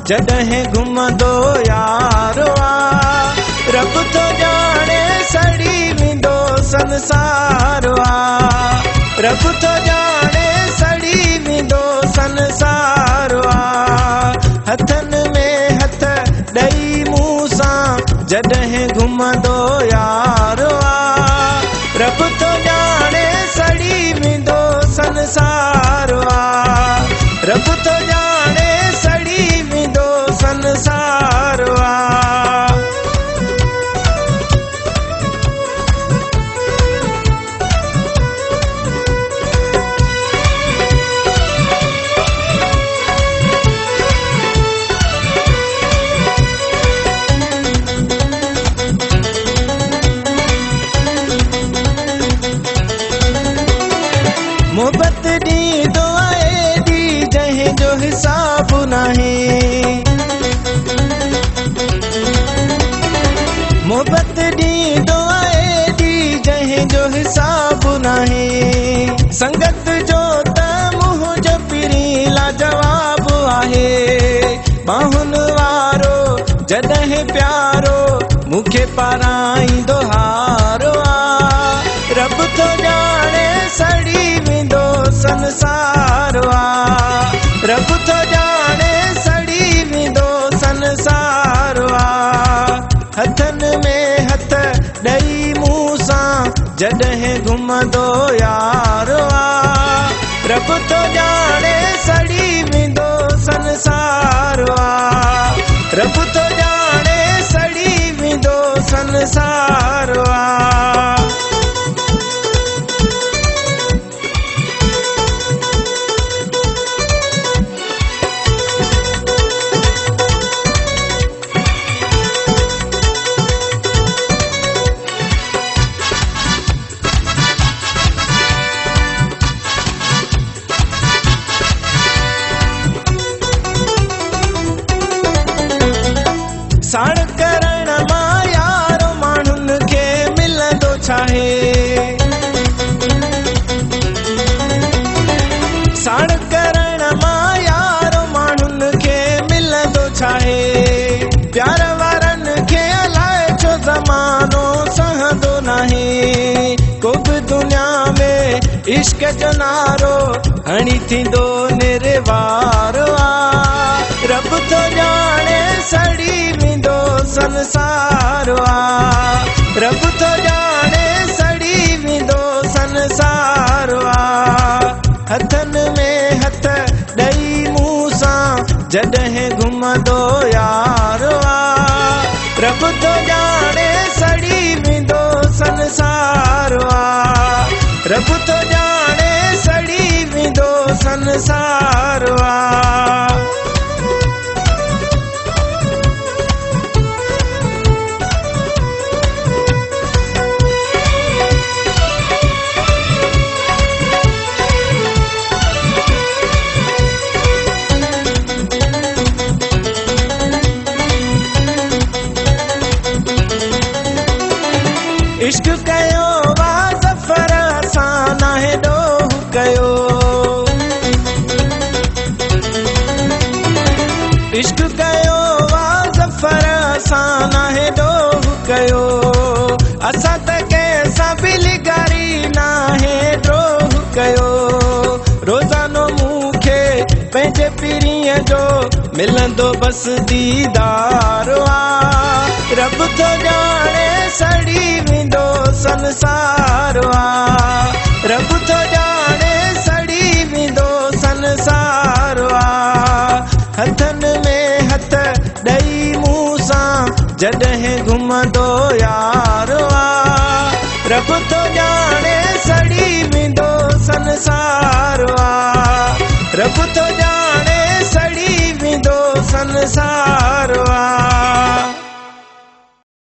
जॾहिं घुमंदो यारो आ। रब तो जाने सड़ी वेंदो संसार आ। रब तो जाने सड़ी वेंदो संसार आ। हथन में हथ ॾेई मूं सां जॾहिं घुमंदो यारो आ। रब तो जाने सड़ी वेंदो संसार आ। रब तो जाने सड़ी वेंदो संसार आ। मोहब्बत ॾींदो आहे ॾी जंहिंजो हिसाब नाहे। मोहब्बत ॾींदो आहे ॾी जंहिंजो हिसाब नाहे। संगत जो त मुंहिंजो पिरी लाजवाब आहे। बाहुनि वारो जॾहिं प्यारो मूंखे पाराईंदो हारो आ। रब तो जाने सड़ी वेंदो संसार आ। रब तो जाने सड़ी वेंदो संसार आ। हथन में हथ ॾेई मूं सां जॾहिं घुमंदो यारो आ। रब तो जाने सड़ी वेंदो संसार आ। रब तो जाने सड़ी वेंदो संसार आ। साण करण मां यारो माण्हुनि खे मिलंदो छाहे। साण करण मां यारो माण्हुनि खे मिलंदो छाहे। प्यार वारनि खे अलाए छो ज़मानो सहंदो नाहे। को बि दुनिया में इश्क जो नारो हणी थींदो निर्वार आ। रब तो जाने सड़ी वेंदो संसार आ। रब तो जाने सड़ी वेंदो संसार आ। हथन में हथ ॾेई मूं सां जॾहिं घुमंदो यारो आ। रब तो जाने सड़ी वेंदो संसार आ। रब तो जाने सड़ी वेंदो संसार आ। इश्क कयो वा ज़फ़र असां नाहे ॾोह कयो। इश्क कयो वा ज़फ़र असां नाहे ॾोह कयो। असां त कंहिंसां बिलिगारी नाहे ड्रोह कयो। रोज़ानो मूंखे पंहिंजे पीरीअ जो मिलंदो बस दीदार आ। रब तो जाने सड़ी वेंदो संसार आ। रब तो जाने सड़ी वेंदो संसार आ। हथन में हथ ॾेई मूं सां जॾहिं घुमंदो यारो आ। रब तो जाने सड़ी वेंदो संसार आ। रब तो जाने सड़ी वेंदो संसार आ।